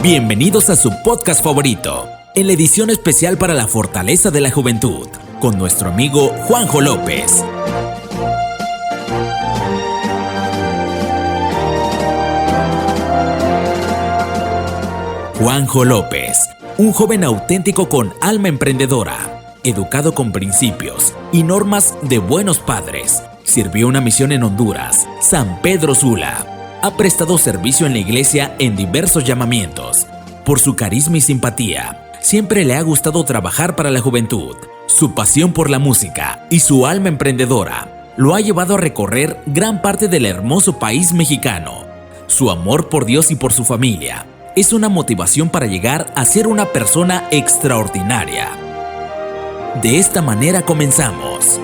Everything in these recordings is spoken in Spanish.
Bienvenidos a su podcast favorito, en la edición especial para la Fortaleza de la Juventud, con nuestro amigo Juanjo López. Juanjo López, un joven auténtico con alma emprendedora, educado con principios y normas de buenos padres. Sirvió una misión en Honduras, San Pedro Sula. Ha prestado servicio en la iglesia en diversos llamamientos. Por su carisma y simpatía, siempre le ha gustado trabajar para la juventud. Su pasión por la música y su alma emprendedora lo ha llevado a recorrer gran parte del hermoso país mexicano. Su amor por Dios y por su familia es una motivación para llegar a ser una persona extraordinaria. De esta manera comenzamos.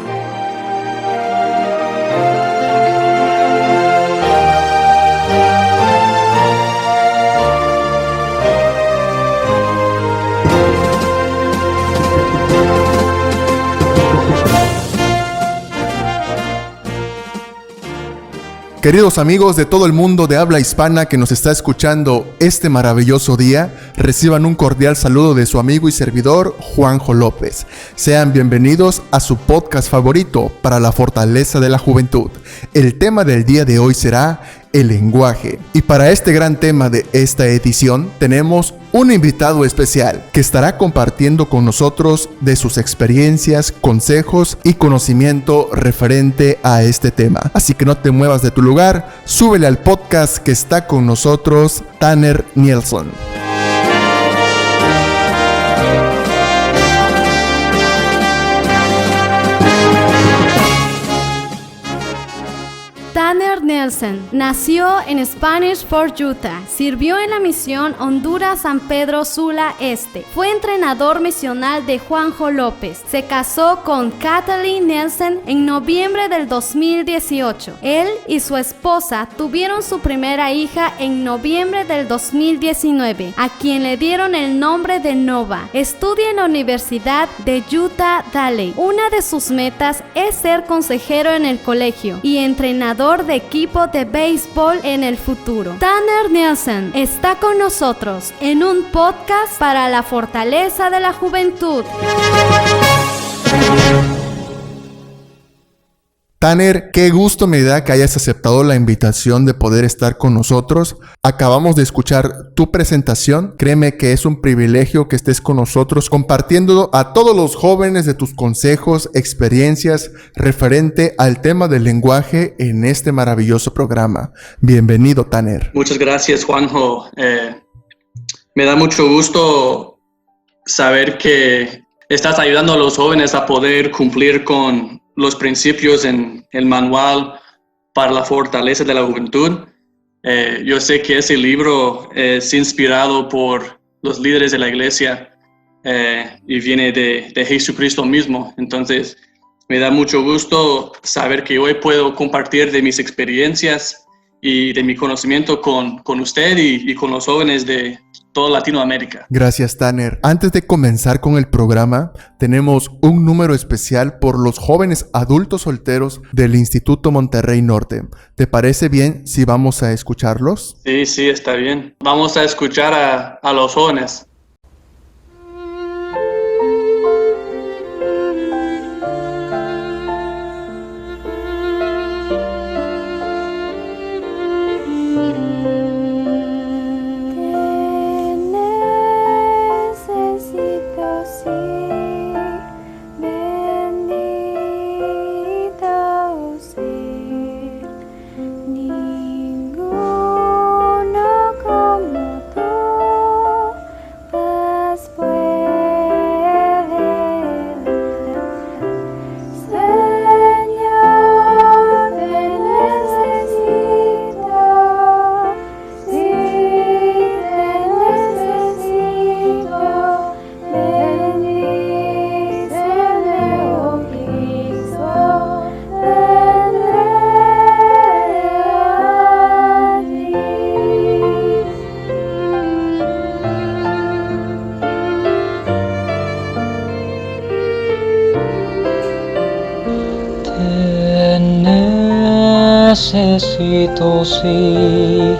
Queridos amigos de todo el mundo de habla hispana que nos está escuchando este maravilloso día, reciban un cordial saludo de su amigo y servidor Juanjo López. Sean bienvenidos a su podcast favorito para la fortaleza de la juventud. El tema del día de hoy será el lenguaje. Y para este gran tema de esta edición tenemos un invitado especial que estará compartiendo con nosotros de sus experiencias, consejos y conocimiento referente a este tema. Así que no te muevas de tu lugar, súbele al podcast que está con nosotros, Tanner Nielsen. Tanner Nielsen nació en Spanish Fort, Utah. Sirvió en la misión Honduras San Pedro Sula Este. Fue entrenador misional de Juanjo López. Se casó con Kathleen Nielsen en noviembre del 2018. Él y su esposa tuvieron su primera hija en noviembre del 2019, a quien le dieron el nombre de Nova. Estudia en la Universidad de Utah Valley. Una de sus metas es ser consejero en el colegio y entrenador de equipo de béisbol en el futuro. Tanner Nielsen está con nosotros en un podcast para la fortaleza de la juventud. Tanner, qué gusto me da que hayas aceptado la invitación de poder estar con nosotros. Acabamos de escuchar tu presentación. Créeme que es un privilegio que estés con nosotros compartiendo a todos los jóvenes de tus consejos, experiencias referente al tema del lenguaje en este maravilloso programa. Bienvenido, Tanner. Muchas gracias, Juanjo. Me da mucho gusto saber que estás ayudando a los jóvenes a poder cumplir con los principios en el manual para la fortaleza de la juventud. Yo sé que ese libro es inspirado por los líderes de la iglesia y viene de Jesucristo mismo. Entonces, me da mucho gusto saber que hoy puedo compartir de mis experiencias y de mi conocimiento con usted y con los jóvenes de toda Latinoamérica. Gracias, Tanner. Antes de comenzar con el programa, tenemos un número especial por los jóvenes adultos solteros del Instituto Monterrey Norte. ¿Te parece bien si vamos a escucharlos? Sí, está bien. Vamos a escuchar a los jóvenes. necesito, sí,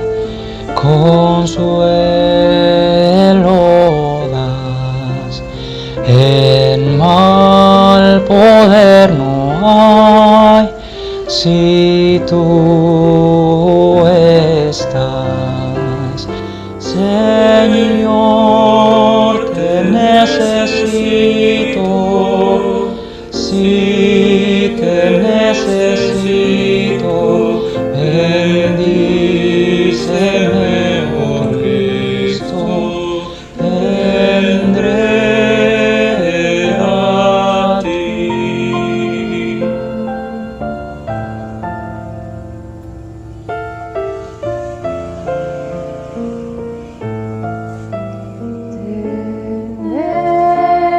consuelo das. En mal poder no hay, si tú estás. Señor, te necesito, si te necesito, bendíceme, oh Cristo, vendré a ti.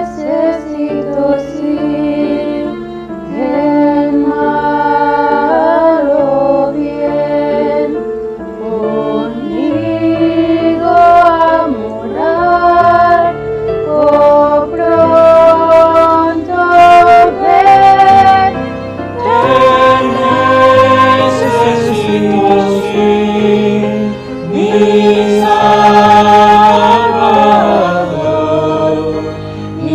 Necesito sí, en mal o bien, conmigo a morar, oh pronto ven. Necesito sí, mi Salvador, y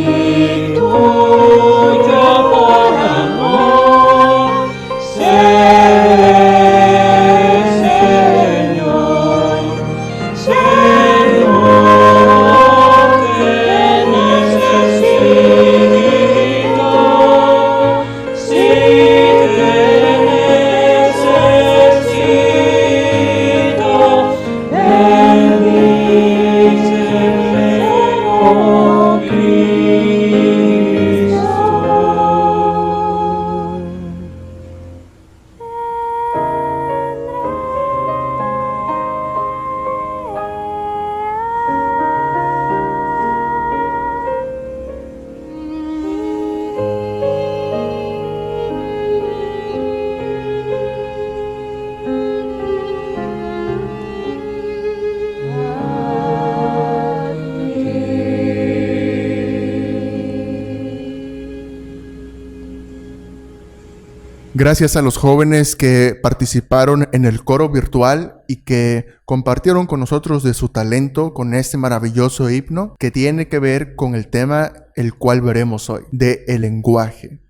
tuyo por amor seré, Señor. Señor, te necesito, si te necesito, bendíceme, oh Cristo. Gracias a los jóvenes que participaron en el coro virtual y que compartieron con nosotros de su talento con este maravilloso himno que tiene que ver con el tema el cual veremos hoy, de el lenguaje.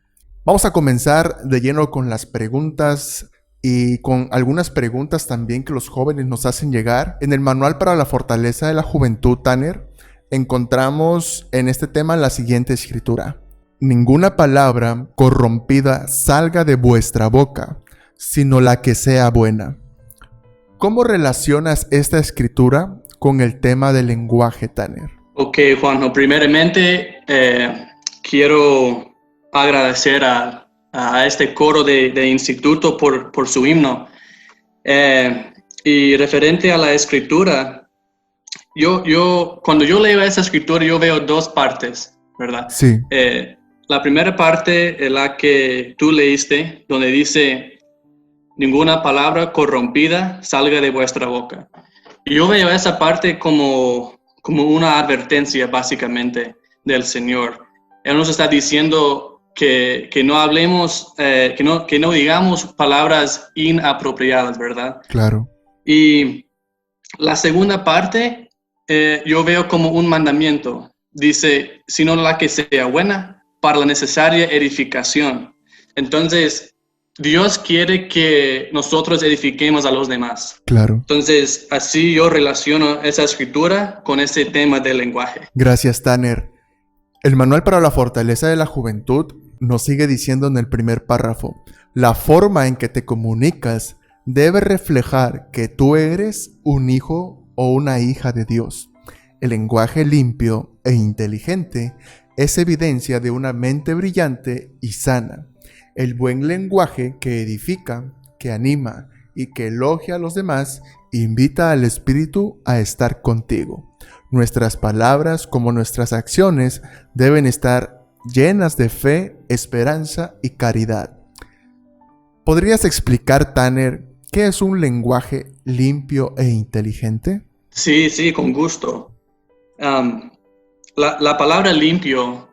Vamos a comenzar de lleno con las preguntas y con algunas preguntas también que los jóvenes nos hacen llegar. En el Manual para la Fortaleza de la Juventud, Tanner, encontramos en este tema la siguiente escritura: ninguna palabra corrompida salga de vuestra boca, sino la que sea buena. ¿Cómo relacionas esta escritura con el tema del lenguaje, Tanner? Ok, Juanjo, primeramente quiero agradecer a este coro de instituto por su himno. Y referente a la escritura, cuando yo leo esa escritura, yo veo dos partes, ¿verdad? Sí. La primera parte es la que tú leíste, donde dice, ninguna palabra corrompida salga de vuestra boca. Y yo veo esa parte como una advertencia, básicamente, del Señor. Él nos está diciendo que no hablemos, que no digamos palabras inapropiadas, ¿verdad? Claro. Y la segunda parte, yo veo como un mandamiento. Dice, sino la que sea buena, para la necesaria edificación. Entonces, Dios quiere que nosotros edifiquemos a los demás. Claro. Entonces, así yo relaciono esa escritura con ese tema del lenguaje. Gracias, Tanner. El Manual para la Fortaleza de la Juventud nos sigue diciendo en el primer párrafo: la forma en que te comunicas debe reflejar que tú eres un hijo o una hija de Dios. El lenguaje limpio e inteligente es evidencia de una mente brillante y sana. El buen lenguaje que edifica, que anima y que elogia a los demás, invita al Espíritu a estar contigo. Nuestras palabras como nuestras acciones deben estar llenas de fe, esperanza y caridad. ¿Podrías explicar, Tanner, qué es un lenguaje limpio e inteligente? Sí, con gusto. La palabra limpio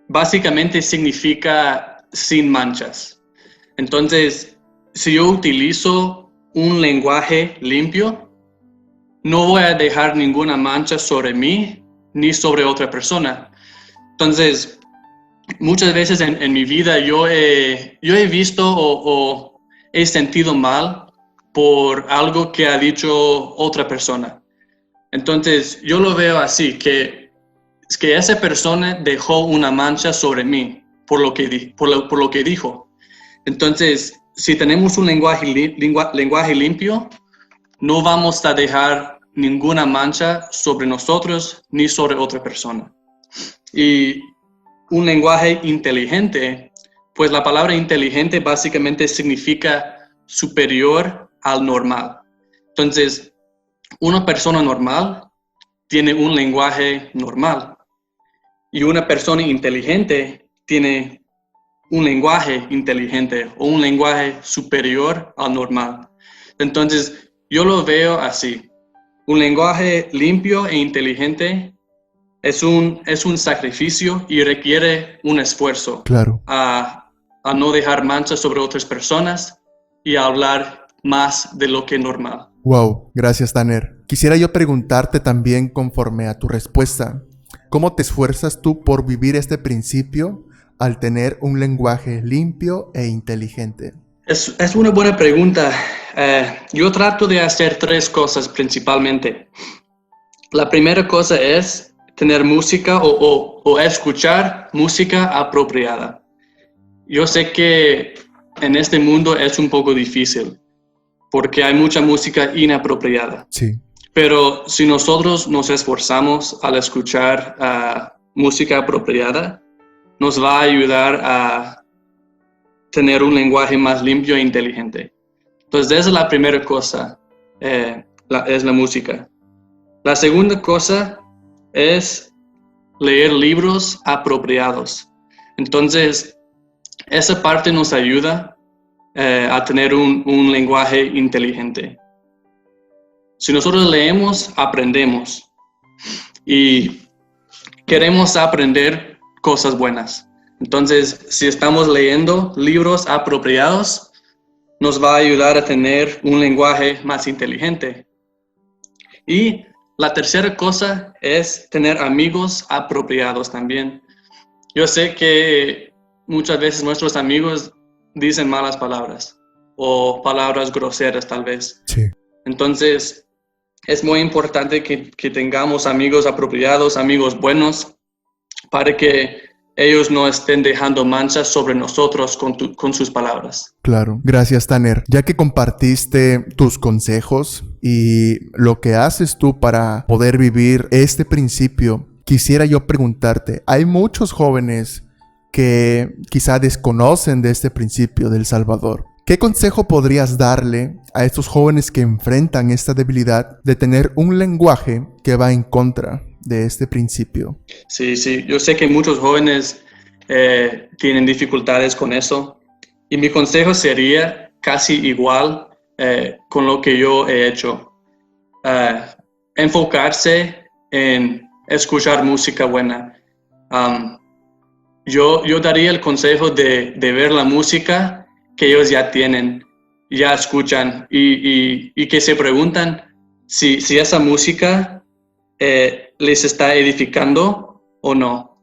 básicamente significa sin manchas. Entonces, si yo utilizo un lenguaje limpio, no voy a dejar ninguna mancha sobre mí ni sobre otra persona. Entonces, muchas veces en mi vida yo he visto o he sentido mal por algo que ha dicho otra persona. Entonces, yo lo veo así, que esa persona dejó una mancha sobre mí por lo que dijo. Entonces, si tenemos un lenguaje limpio, no vamos a dejar ninguna mancha sobre nosotros ni sobre otra persona. Y un lenguaje inteligente, pues la palabra inteligente básicamente significa superior al normal. Entonces, una persona normal tiene un lenguaje normal y una persona inteligente tiene un lenguaje inteligente o un lenguaje superior al normal. Entonces, yo lo veo así. Un lenguaje limpio e inteligente es un sacrificio y requiere un esfuerzo. Claro. A no dejar manchas sobre otras personas y a hablar más de lo que es normal. Wow, gracias, Tanner. Quisiera yo preguntarte también, conforme a tu respuesta, ¿cómo te esfuerzas tú por vivir este principio al tener un lenguaje limpio e inteligente? Es una buena pregunta. Yo trato de hacer 3 cosas principalmente. La primera cosa es tener música o escuchar música apropiada. Yo sé que en este mundo es un poco difícil porque hay mucha música inapropiada. Sí. Pero si nosotros nos esforzamos al escuchar música apropiada, nos va a ayudar a tener un lenguaje más limpio e inteligente. Entonces, esa es la primera cosa, es la música. La segunda cosa es leer libros apropiados. Entonces, esa parte nos ayuda a tener un lenguaje inteligente. Si nosotros leemos, aprendemos. Y queremos aprender cosas buenas. Entonces, si estamos leyendo libros apropiados, nos va a ayudar a tener un lenguaje más inteligente. Y la tercera cosa es tener amigos apropiados también. Yo sé que muchas veces nuestros amigos dicen malas palabras o palabras groseras tal vez. Sí. Entonces, es muy importante que tengamos amigos apropiados, amigos buenos, para que ellos no estén dejando manchas sobre nosotros con sus palabras. Claro, gracias, Tanner. Ya que compartiste tus consejos y lo que haces tú para poder vivir este principio, quisiera yo preguntarte, hay muchos jóvenes que quizá desconocen de este principio del Salvador. ¿Qué consejo podrías darle a estos jóvenes que enfrentan esta debilidad de tener un lenguaje que va en contra de este principio? Sí, yo sé que muchos jóvenes tienen dificultades con eso y mi consejo sería casi igual con lo que yo he hecho. Enfocarse en escuchar música buena. Yo daría el consejo de ver la música que ellos ya tienen, ya escuchan y que se preguntan si esa música les está edificando o no.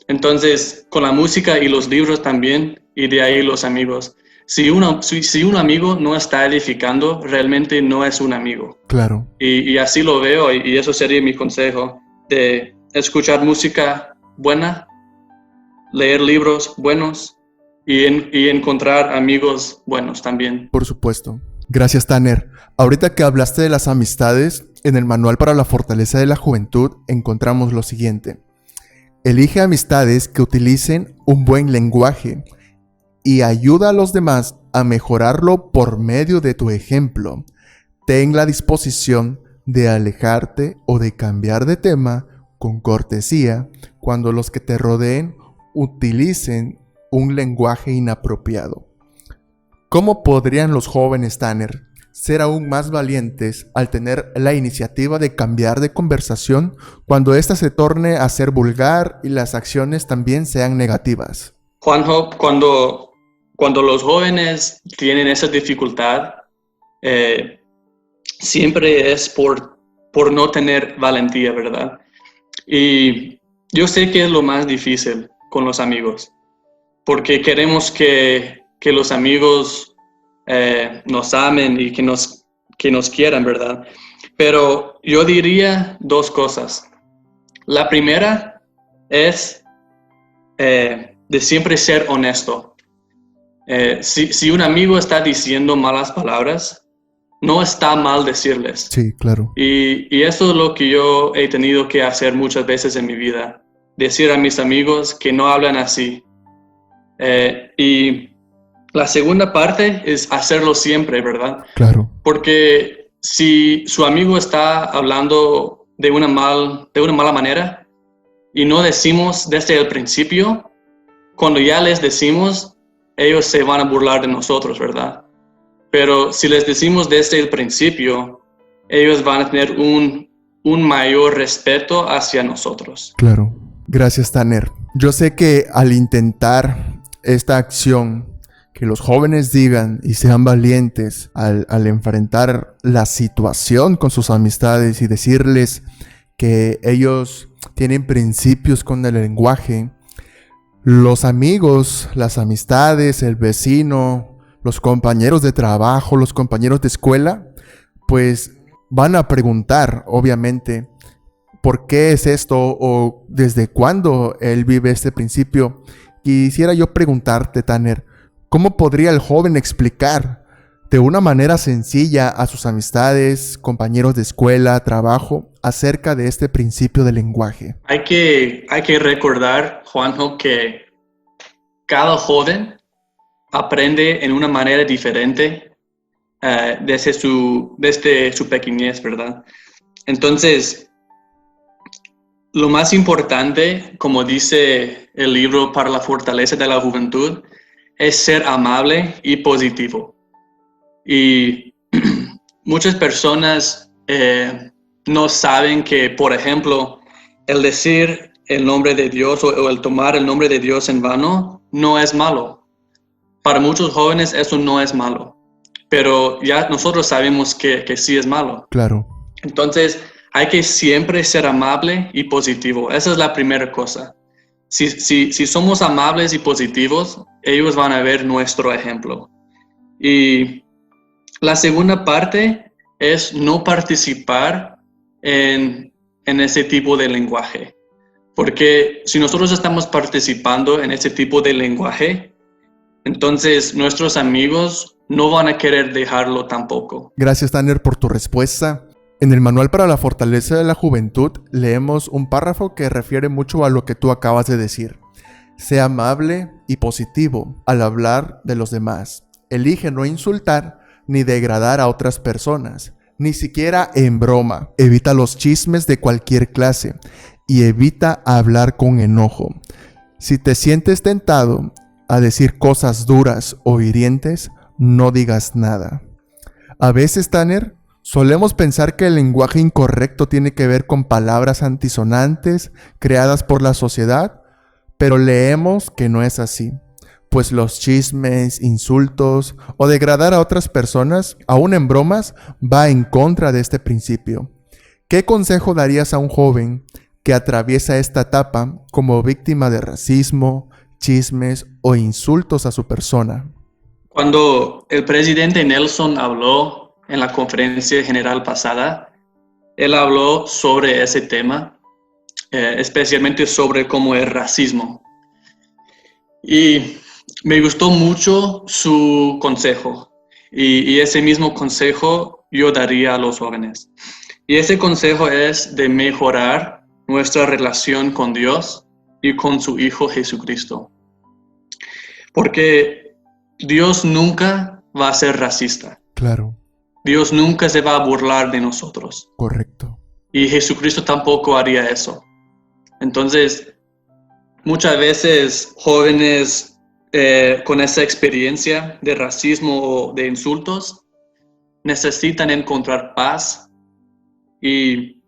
Entonces, con la música y los libros también, y de ahí los amigos. Si un amigo no está edificando, realmente no es un amigo. Claro. Y así lo veo, y eso sería mi consejo, de escuchar música buena, leer libros buenos y encontrar amigos buenos también. Por supuesto. Gracias, Tanner. Ahorita que hablaste de las amistades, en el Manual para la Fortaleza de la Juventud encontramos lo siguiente. Elige amistades que utilicen un buen lenguaje y ayuda a los demás a mejorarlo por medio de tu ejemplo. Ten la disposición de alejarte o de cambiar de tema con cortesía cuando los que te rodeen utilicen un lenguaje inapropiado. ¿Cómo podrían los jóvenes, Tanner, ser aún más valientes al tener la iniciativa de cambiar de conversación cuando ésta se torne a ser vulgar y las acciones también sean negativas? Juanjo, cuando los jóvenes tienen esa dificultad, siempre es por por no tener valentía, ¿verdad? Y yo sé que es lo más difícil con los amigos, porque queremos que los amigos nos amen y que nos quieran, ¿verdad? Pero yo diría dos cosas. La primera es de siempre ser honesto. Si un amigo está diciendo malas palabras, no está mal decirles. Sí, claro. Y eso es lo que yo he tenido que hacer muchas veces en mi vida. Decir a mis amigos que no hablan así. Y la segunda parte es hacerlo siempre, ¿verdad? Claro. Porque si su amigo está hablando de una mala manera y no decimos desde el principio, cuando ya les decimos, ellos se van a burlar de nosotros, ¿verdad? Pero si les decimos desde el principio, ellos van a tener un mayor respeto hacia nosotros. Claro. Gracias, Tanner. Yo sé que al intentar esta acción, que los jóvenes digan y sean valientes al enfrentar la situación con sus amistades y decirles que ellos tienen principios con el lenguaje, los amigos, las amistades, el vecino, los compañeros de trabajo, los compañeros de escuela, pues van a preguntar, obviamente, ¿por qué es esto o desde cuándo él vive este principio? Quisiera yo preguntarte, Tanner, ¿cómo podría el joven explicar de una manera sencilla a sus amistades, compañeros de escuela, trabajo, acerca de este principio del lenguaje? Hay que recordar, Juanjo, que cada joven aprende en una manera diferente desde su pequeñez, ¿verdad? Entonces, lo más importante, como dice el libro Para la Fortaleza de la Juventud, es ser amable y positivo. Y muchas personas no saben que, por ejemplo, el decir el nombre de Dios o el tomar el nombre de Dios en vano no es malo. Para muchos jóvenes eso no es malo, pero ya nosotros sabemos que sí es malo. Claro. Entonces, hay que siempre ser amable y positivo. Esa es la primera cosa. Si somos amables y positivos, ellos van a ver nuestro ejemplo. Y la segunda parte es no participar en ese tipo de lenguaje. Porque si nosotros estamos participando en ese tipo de lenguaje, entonces nuestros amigos no van a querer dejarlo tampoco. Gracias, Tanner, por tu respuesta. En el Manual para la Fortaleza de la Juventud leemos un párrafo que refiere mucho a lo que tú acabas de decir. Sea amable y positivo al hablar de los demás. Elige no insultar ni degradar a otras personas, ni siquiera en broma. Evita los chismes de cualquier clase y evita hablar con enojo. Si te sientes tentado a decir cosas duras o hirientes, no digas nada. A veces, Tanner, solemos pensar que el lenguaje incorrecto tiene que ver con palabras antisonantes creadas por la sociedad, pero leemos que no es así, pues los chismes, insultos o degradar a otras personas, aún en bromas, va en contra de este principio. ¿Qué consejo darías a un joven que atraviesa esta etapa como víctima de racismo, chismes o insultos a su persona? Cuando el presidente Nelson habló en la conferencia general pasada, él habló sobre ese tema, especialmente sobre cómo es racismo. Y me gustó mucho su consejo, y ese mismo consejo yo daría a los jóvenes. Y ese consejo es de mejorar nuestra relación con Dios y con su Hijo Jesucristo. Porque Dios nunca va a ser racista. Claro. Dios nunca se va a burlar de nosotros. Correcto. Y Jesucristo tampoco haría eso. Entonces, muchas veces jóvenes con esa experiencia de racismo o de insultos necesitan encontrar paz. Y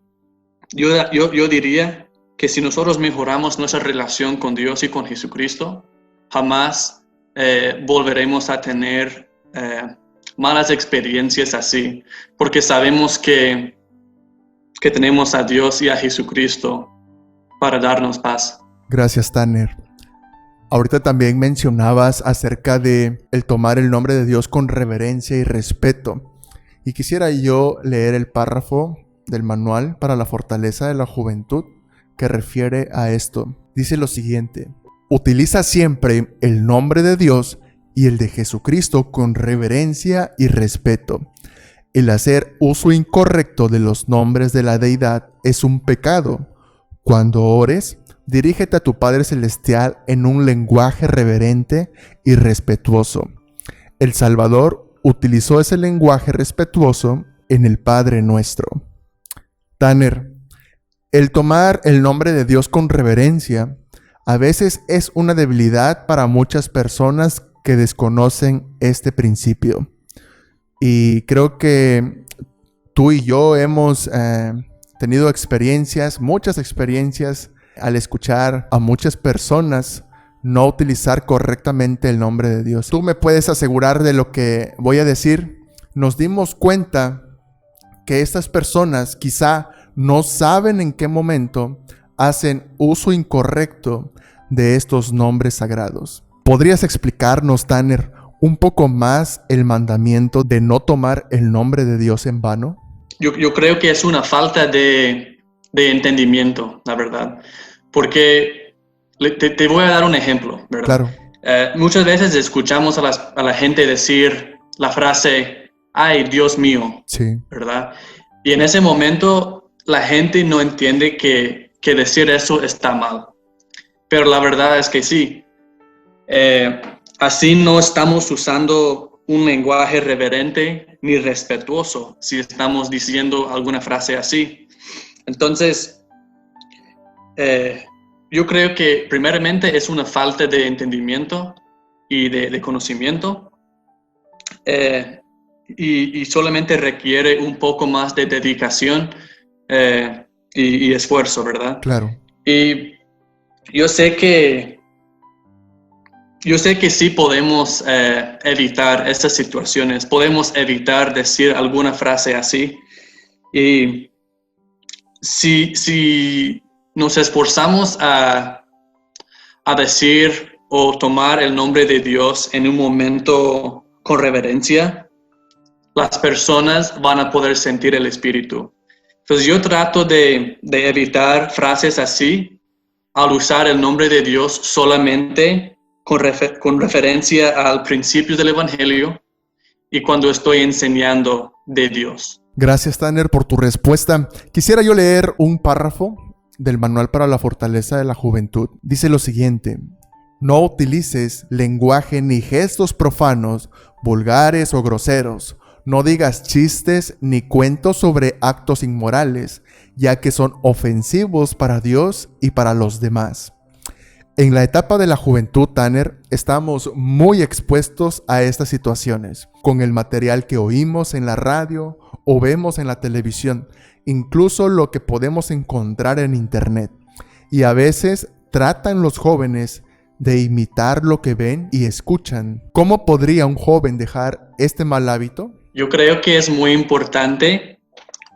yo diría que si nosotros mejoramos nuestra relación con Dios y con Jesucristo, jamás volveremos a tener malas experiencias así, porque sabemos que que tenemos a Dios y a Jesucristo para darnos paz. Gracias, Tanner. Ahorita también mencionabas acerca de el tomar el nombre de Dios con reverencia y respeto. Y quisiera yo leer el párrafo del manual para la fortaleza de la juventud que refiere a esto. Dice lo siguiente: utiliza siempre el nombre de Dios y el de Jesucristo con reverencia y respeto. El hacer uso incorrecto de los nombres de la deidad es un pecado. Cuando ores, dirígete a tu Padre Celestial en un lenguaje reverente y respetuoso. El Salvador utilizó ese lenguaje respetuoso en el Padre Nuestro. Tanner, el tomar el nombre de Dios con reverencia a veces es una debilidad para muchas personas que desconocen este principio. Y creo que tú y yo hemos tenido experiencias, muchas experiencias, al escuchar a muchas personas no utilizar correctamente el nombre de Dios. Tú me puedes asegurar de lo que voy a decir. Nos dimos cuenta que estas personas quizá no saben en qué momento hacen uso incorrecto de estos nombres sagrados. ¿Podrías explicarnos, Tanner, un poco más el mandamiento de no tomar el nombre de Dios en vano? Yo creo que es una falta de entendimiento, la verdad. Porque te voy a dar un ejemplo, ¿verdad? Claro. Muchas veces escuchamos a la gente decir la frase, ay, Dios mío, Sí. ¿verdad? Y en ese momento la gente no entiende que decir eso está mal. Pero la verdad es que sí. Así no estamos usando un lenguaje reverente ni respetuoso si estamos diciendo alguna frase así. Entonces, yo creo que primeramente es una falta de entendimiento y de conocimiento y solamente requiere un poco más de dedicación y esfuerzo, ¿verdad? Claro. Y yo sé que sí podemos evitar estas situaciones, podemos evitar decir alguna frase así. Y si nos esforzamos a decir o tomar el nombre de Dios en un momento con reverencia, las personas van a poder sentir el Espíritu. Entonces yo trato de evitar frases así al usar el nombre de Dios solamente con referencia al principio del Evangelio y cuando estoy enseñando de Dios. Gracias, Tanner, por tu respuesta. Quisiera yo leer un párrafo del Manual para la Fortaleza de la Juventud. Dice lo siguiente: no utilices lenguaje ni gestos profanos, vulgares o groseros. No digas chistes ni cuentos sobre actos inmorales, ya que son ofensivos para Dios y para los demás. En la etapa de la juventud, Tanner, estamos muy expuestos a estas situaciones, con el material que oímos en la radio o vemos en la televisión, incluso lo que podemos encontrar en internet. Y a veces tratan los jóvenes de imitar lo que ven y escuchan. ¿Cómo podría un joven dejar este mal hábito? Yo creo que es muy importante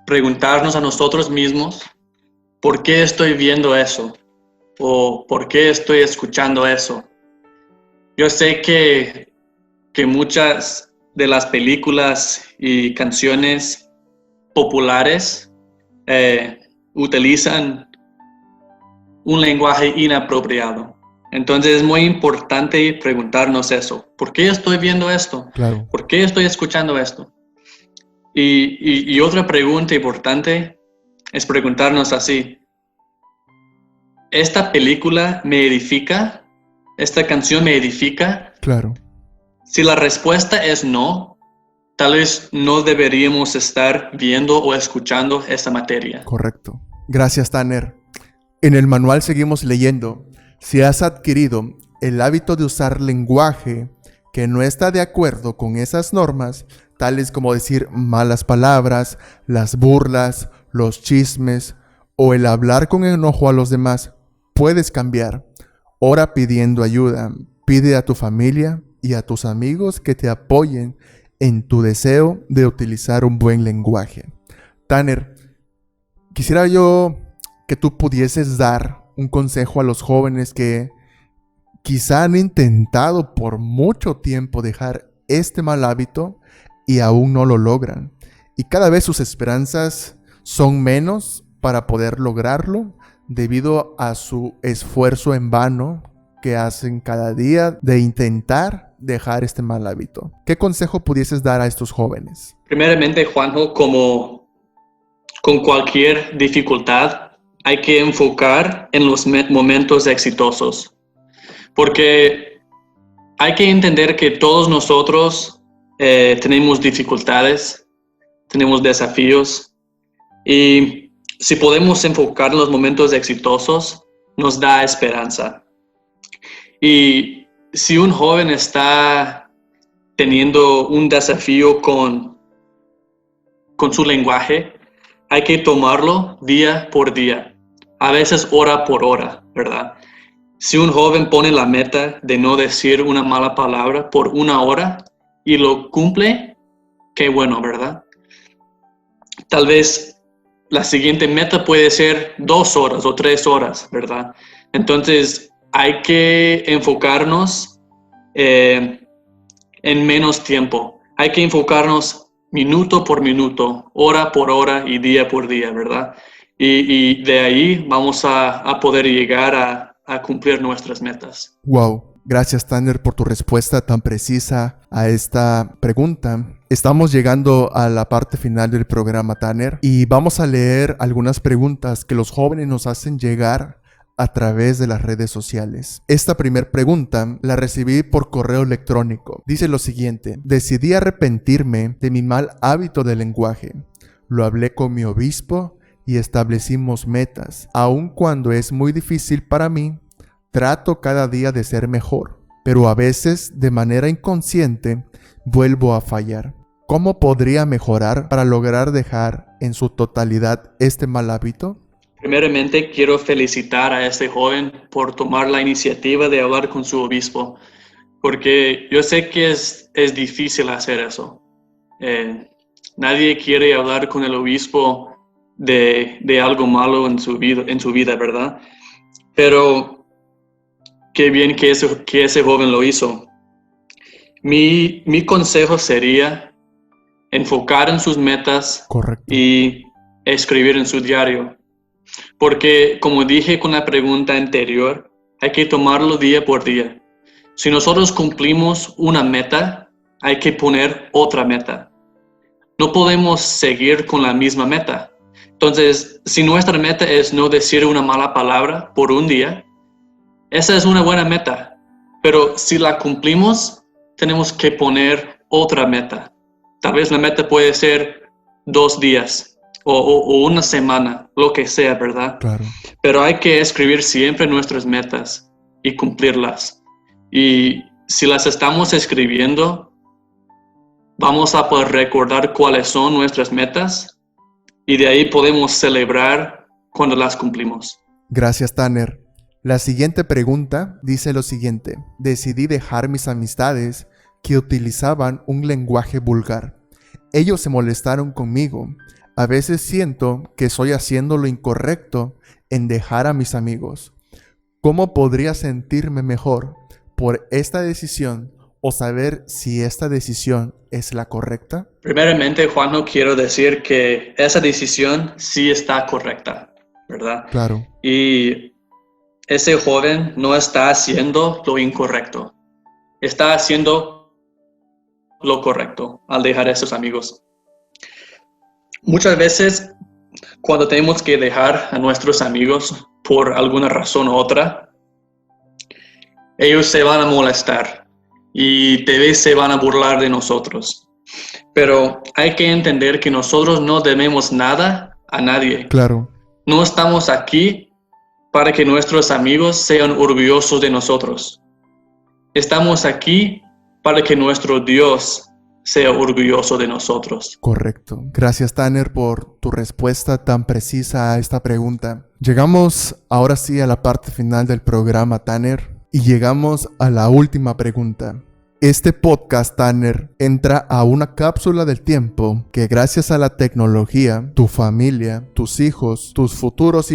preguntarnos a nosotros mismos, ¿por qué estoy viendo eso? ¿O por qué estoy escuchando eso? Yo sé que muchas de las películas y canciones populares utilizan un lenguaje inapropiado. Entonces es muy importante preguntarnos eso. ¿Por qué estoy viendo esto? Claro. ¿Por qué estoy escuchando esto? Y otra pregunta importante es preguntarnos así: ¿esta película me edifica? ¿Esta canción me edifica? Claro. Si la respuesta es no, tal vez no deberíamos estar viendo o escuchando esta materia. Correcto. Gracias, Tanner. En el manual seguimos leyendo: si has adquirido el hábito de usar lenguaje que no está de acuerdo con esas normas, tales como decir malas palabras, las burlas, los chismes o el hablar con enojo a los demás, puedes cambiar. Ora pidiendo ayuda. Pide a tu familia y a tus amigos que te apoyen en tu deseo de utilizar un buen lenguaje. Tanner, Quisiera yo que tú pudieses dar un consejo a los jóvenes que quizá han intentado por mucho tiempo dejar este mal hábito y aún no lo logran. Y cada vez sus esperanzas son menos para poder lograrlo debido a su esfuerzo en vano que hacen cada día de intentar dejar este mal hábito. ¿Qué consejo pudieses dar a estos jóvenes? Primeramente, Juanjo, como con cualquier dificultad, hay que enfocar en los momentos exitosos, porque hay que entender que todos nosotros tenemos dificultades, tenemos desafíos, y si podemos enfocar en los momentos exitosos, nos da esperanza. Y si un joven está teniendo un desafío con su lenguaje, hay que tomarlo día por día, a veces hora por hora, ¿verdad? Si un joven pone la meta de no decir una mala palabra por 1 hora y lo cumple, qué bueno, ¿verdad? Tal vez la siguiente meta puede ser 2 horas o 3 horas, ¿verdad? Entonces hay que enfocarnos en menos tiempo. Hay que enfocarnos minuto por minuto, hora por hora y día por día, ¿verdad? Y de ahí vamos a poder llegar a cumplir nuestras metas. Wow. Gracias, Tanner, por tu respuesta tan precisa a esta pregunta. Estamos llegando a la parte final del programa, Tanner, y vamos a leer algunas preguntas que los jóvenes nos hacen llegar a través de las redes sociales. Esta primera pregunta la recibí por correo electrónico. Dice lo siguiente: decidí arrepentirme de mi mal hábito de lenguaje. Lo hablé con mi obispo y establecimos metas. Aun cuando es muy difícil para mí, trato cada día de ser mejor, pero a veces, de manera inconsciente, vuelvo a fallar. ¿Cómo podría mejorar para lograr dejar en su totalidad este mal hábito? Primeramente, quiero felicitar a este joven por tomar la iniciativa de hablar con su obispo, porque yo sé que es difícil hacer eso. Nadie quiere hablar con el obispo de algo malo en su vida, ¿verdad? Pero qué bien que ese joven lo hizo. Mi consejo sería enfocar en sus metas. Correcto. Y escribir en su diario. Porque, como dije con la pregunta anterior, hay que tomarlo día por día. Si nosotros cumplimos una meta, hay que poner otra meta. No podemos seguir con la misma meta. Entonces, si nuestra meta es no decir una mala palabra por un día, esa es una buena meta. Pero si la cumplimos, tenemos que poner otra meta. Tal vez la meta puede ser 2 días. O 1 semana, lo que sea, ¿verdad? Claro. Pero hay que escribir siempre nuestras metas y cumplirlas. Y si las estamos escribiendo, vamos a poder recordar cuáles son nuestras metas y de ahí podemos celebrar cuando las cumplimos. Gracias, Tanner. La siguiente pregunta dice lo siguiente: decidí dejar mis amistades que utilizaban un lenguaje vulgar. Ellos se molestaron conmigo. A veces siento que estoy haciendo lo incorrecto en dejar a mis amigos. ¿Cómo podría sentirme mejor por esta decisión o saber si esta decisión es la correcta? Primeramente, Juanjo, quiero decir que esa decisión sí está correcta, ¿verdad? Claro. Y ese joven no está haciendo lo incorrecto. Está haciendo lo correcto al dejar a esos amigos. Muchas veces, cuando tenemos que dejar a nuestros amigos por alguna razón u otra, ellos se van a molestar y tal vez se van a burlar de nosotros. Pero hay que entender que nosotros no debemos nada a nadie. Claro. No estamos aquí para que nuestros amigos sean orgullosos de nosotros. Estamos aquí para que nuestro Dios sea orgulloso de nosotros. Correcto. Gracias, Tanner, por tu respuesta tan precisa a esta pregunta. Llegamos ahora sí a la parte final del programa, Tanner, y llegamos a la última pregunta. Este podcast, Tanner, entra a una cápsula del tiempo que gracias a la tecnología, tu familia, tus hijos, tus futuros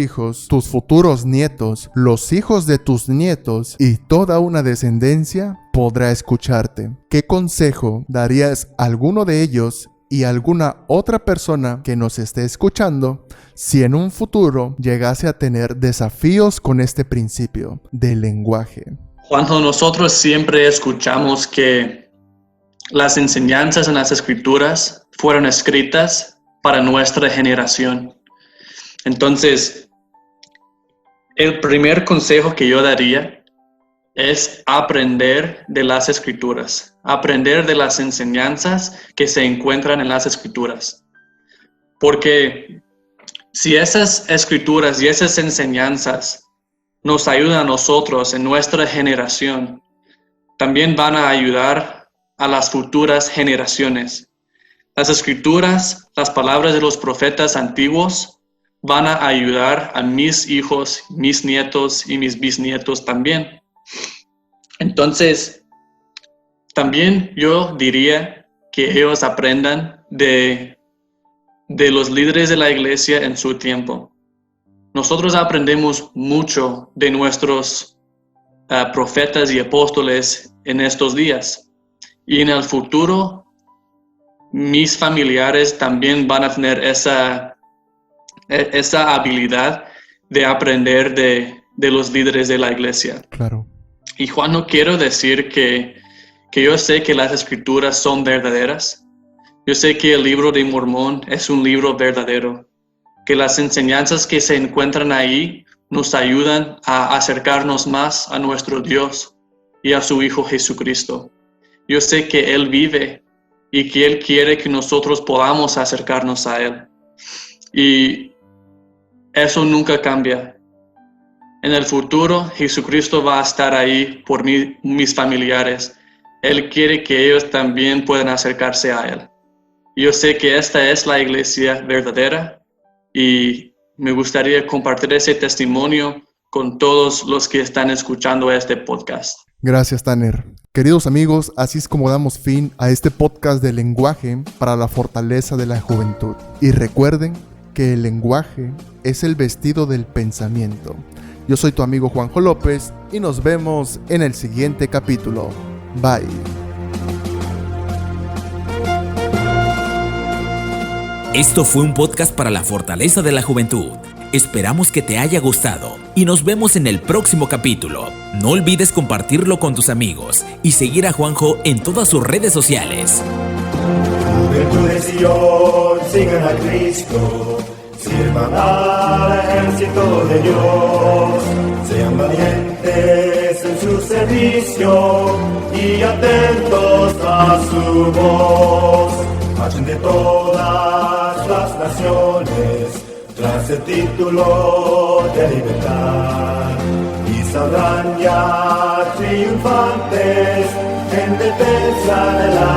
nietos, los hijos de tus nietos y toda una descendencia podrá escucharte. ¿Qué consejo darías a alguno de ellos y a alguna otra persona que nos esté escuchando si en un futuro llegase a tener desafíos con este principio del lenguaje? Juanjo, nosotros siempre escuchamos que las enseñanzas en las Escrituras fueron escritas para nuestra generación. Entonces, el primer consejo que yo daría es aprender de las Escrituras, aprender de las enseñanzas que se encuentran en las Escrituras. Porque si esas Escrituras y esas enseñanzas nos ayudan a nosotros en nuestra generación, también van a ayudar a las futuras generaciones. Las Escrituras, las palabras de los profetas antiguos, van a ayudar a mis hijos, mis nietos y mis bisnietos también. Entonces, también yo diría que ellos aprendan de los líderes de la iglesia en su tiempo. Nosotros aprendemos mucho de nuestros profetas y apóstoles en estos días. Y en el futuro, mis familiares también van a tener esa habilidad de aprender de los líderes de la iglesia. Claro. Y Juan, no quiero decir que yo sé que las Escrituras son verdaderas. Yo sé que el libro de Mormón es un libro verdadero, que las enseñanzas que se encuentran ahí nos ayudan a acercarnos más a nuestro Dios y a su Hijo Jesucristo. Yo sé que Él vive y que Él quiere que nosotros podamos acercarnos a Él. Y eso nunca cambia. En el futuro, Jesucristo va a estar ahí por mis familiares. Él quiere que ellos también puedan acercarse a Él. Yo sé que esta es la iglesia verdadera y me gustaría compartir ese testimonio con todos los que están escuchando este podcast. Gracias, Tanner. Queridos amigos, así es como damos fin a este podcast de lenguaje para la fortaleza de la juventud. Y recuerden que el lenguaje es el vestido del pensamiento. Yo soy tu amigo Juanjo López y nos vemos en el siguiente capítulo. Bye. Esto fue un podcast para la fortaleza de la juventud. Esperamos que te haya gustado y nos vemos en el próximo capítulo. No olvides compartirlo con tus amigos y seguir a Juanjo en todas sus redes sociales. Juventud de Sion, sigan a Cristo, sirvan al ejército de Dios, sean valientes en su servicio y atentos a su voz. Marchen de todas las naciones tras el título de libertad y saldrán ya triunfantes en defensa de la